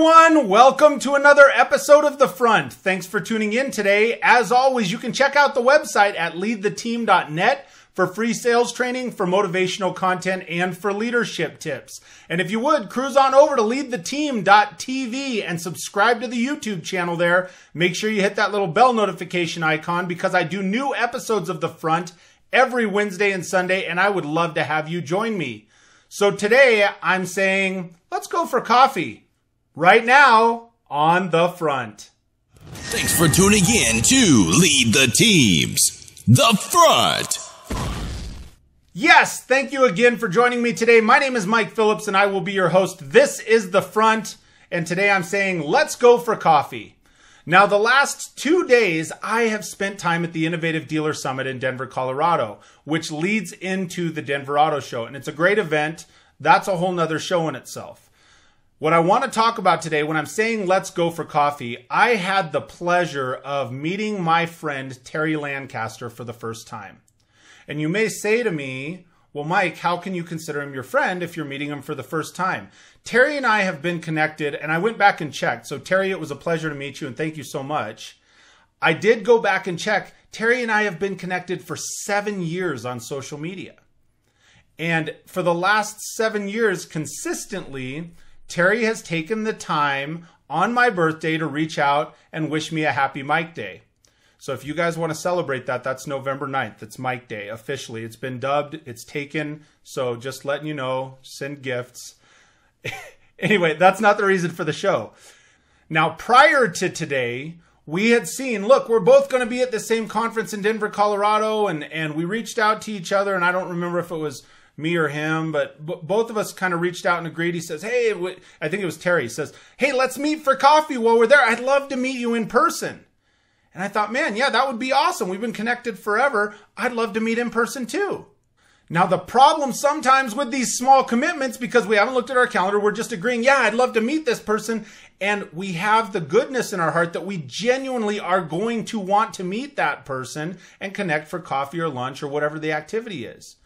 everyone, welcome to another episode of The Front. Thanks for tuning in today. As always, you can check out the website at leadtheteam.net for free sales training, for motivational content, and for leadership tips. And if you would, cruise on over to leadtheteam.tv and subscribe to the YouTube channel there. Make sure you hit that little bell notification icon because I do new episodes of The Front every Wednesday and Sunday, and I would love to have you join me. So today I'm saying, let's go for coffee. Right now on The Front. Thanks for tuning in to Lead the Teams, The Front. Yes, thank you again for joining me today. My name is Mike Phillips and I will be your host. This is The Front, and today I'm saying, let's go for coffee. Now, the last 2 days, I have spent time at the Innovative Dealer Summit in Denver, Colorado, which leads into the Denver Auto Show, and it's a great event. That's a whole nother show in itself. What I want to talk about today, when I'm saying let's go for coffee, I had the pleasure of meeting my friend Terry Lancaster for the first time. And you may say to me, well, Mike, how can you consider him your friend if you're meeting him for the first time? Terry and I have been connected, and I went back and checked. So Terry, it was a pleasure to meet you, and thank you so much. I did go back and check. Terry and I have been connected for 7 years on social media. And for the last 7 years, consistently, Terry has taken the time on my birthday to reach out and wish me a happy Mike Day. So if you guys want to celebrate that, that's November 9th. It's Mike Day officially. It's been dubbed. It's taken. So just letting you know, send gifts. Anyway, that's not the reason for the show. Now, prior to today, we had seen, look, we're both going to be at the same conference in Denver, Colorado, and we reached out to each other, and I don't remember if it was me or him, but both of us kind of reached out and agreed. He says, hey, I think it was Terry. He says, hey, let's meet for coffee while we're there. I'd love to meet you in person. And I thought, man, yeah, that would be awesome. We've been connected forever. I'd love to meet in person too. Now, the problem sometimes with these small commitments, because we haven't looked at our calendar, we're just agreeing, yeah, I'd love to meet this person. And we have the goodness in our heart that we genuinely are going to want to meet that person and connect for coffee or lunch or whatever the activity is.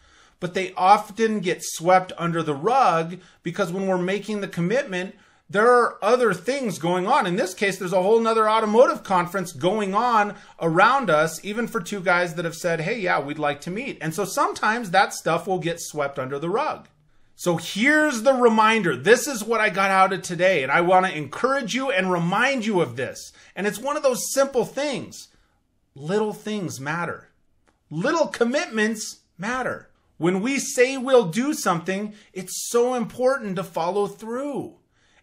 But they often get swept under the rug because when we're making the commitment, there are other things going on. In this case, there's a whole nother automotive conference going on around us, even for two guys that have said, hey, yeah, we'd like to meet. And so sometimes that stuff will get swept under the rug. So here's the reminder. This is what I got out of today. And I want to encourage you and remind you of this. And it's one of those simple things. Little things matter. Little commitments matter. When we say we'll do something, it's so important to follow through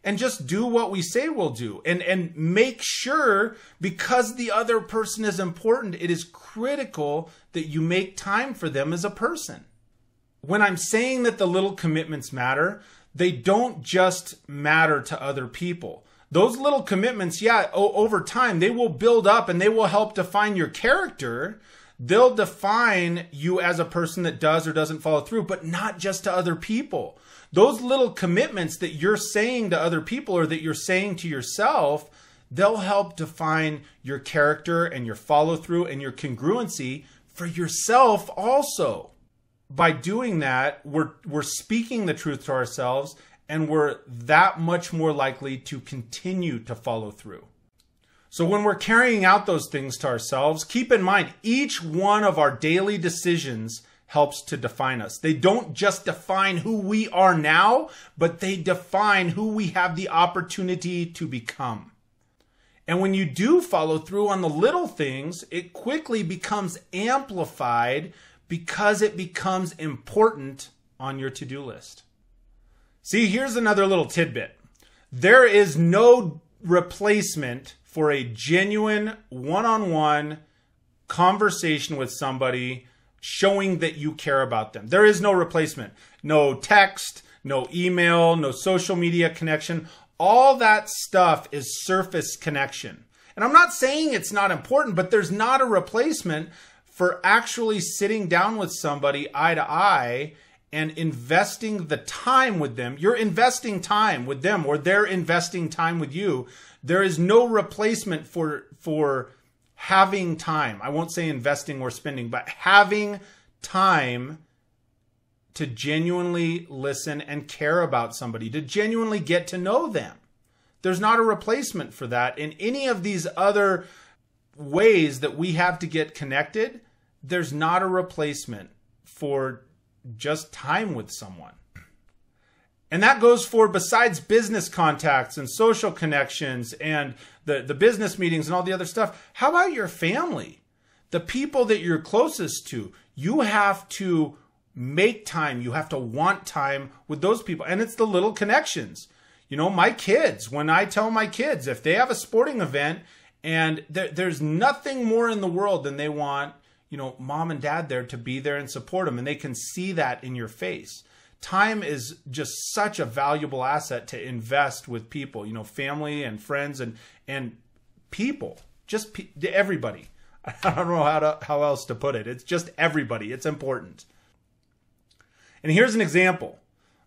and just do what we say we'll do and make sure, because the other person is important, it is critical that you make time for them as a person. When I'm saying that the little commitments matter, they don't just matter to other people. Those little commitments, yeah, over time, they will build up and they will help define your character. They'll define you as a person that does or doesn't follow through, but not just to other people. Those little commitments that you're saying to other people or that you're saying to yourself, they'll help define your character and your follow through and your congruency for yourself also. By doing that, we're speaking the truth to ourselves, and we're that much more likely to continue to follow through. So when we're carrying out those things to ourselves, keep in mind, each one of our daily decisions helps to define us. They don't just define who we are now, but they define who we have the opportunity to become. And when you do follow through on the little things, it quickly becomes amplified because it becomes important on your to-do list. See, here's another little tidbit. There is no replacement for a genuine one-on-one conversation with somebody showing that you care about them. There is no replacement. No text, no email, no social media connection. All that stuff is surface connection. And I'm not saying it's not important, but there's not a replacement for actually sitting down with somebody eye to eye and investing the time with them. You're investing time with them, or they're investing time with you. There is no replacement for having time. I won't say investing or spending, but having time to genuinely listen and care about somebody, to genuinely get to know them. There's not a replacement for that. In any of these other ways that we have to get connected, there's not a replacement for just time with someone. And that goes for besides business contacts and social connections and the business meetings and all the other stuff. How about your family? The people that you're closest to. You have to make time. You have to want time with those people. And it's the little connections. You know, my kids, when I tell my kids, if they have a sporting event and there's nothing more in the world than they want, you know, mom and dad there to be there and support them. And they can see that in your face. Time is just such a valuable asset to invest with people, you know, family and friends and people, just everybody. I don't know how else to put it. It's just everybody. It's important. And here's an example,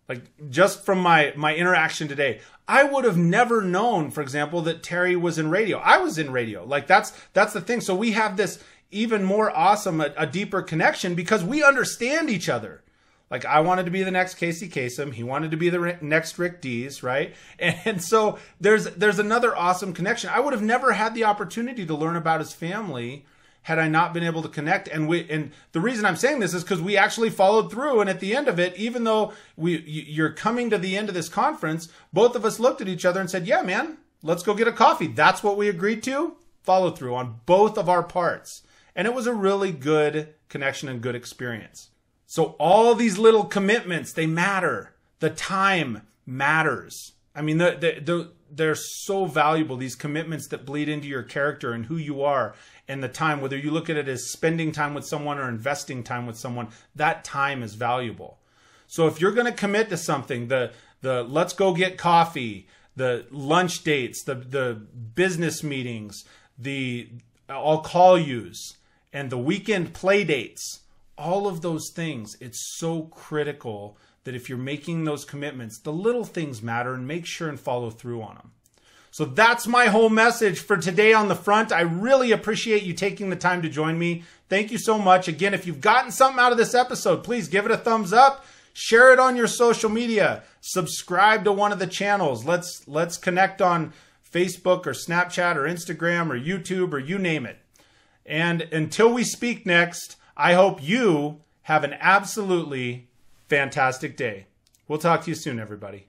like just from my interaction today. I would have never known, for example, that Terry was in radio. I was in radio. Like that's the thing. So we have this even more awesome, a deeper connection because we understand each other. Like I wanted to be the next Casey Kasem. He wanted to be the next Rick Dees, right? And so there's another awesome connection. I would have never had the opportunity to learn about his family had I not been able to connect. And the reason I'm saying this is because we actually followed through. And at the end of it, even though you're coming to the end of this conference, both of us looked at each other and said, yeah, man, let's go get a coffee. That's what we agreed to. Follow through on both of our parts. And it was a really good connection and good experience. So all these little commitments, they matter. The time matters. I mean, they're so valuable, these commitments that bleed into your character and who you are and the time, whether you look at it as spending time with someone or investing time with someone, that time is valuable. So if you're going to commit to something, the let's go get coffee, the lunch dates, the business meetings, the I'll call yous, and the weekend play dates, all of those things, it's so critical that if you're making those commitments, the little things matter and make sure and follow through on them. So that's my whole message for today on the front. I really appreciate you taking the time to join me. Thank you so much. Again, if you've gotten something out of this episode, please give it a thumbs up, share it on your social media, subscribe to one of the channels. Let's connect on Facebook or Snapchat or Instagram or YouTube or you name it. And until we speak next, I hope you have an absolutely fantastic day. We'll talk to you soon, everybody.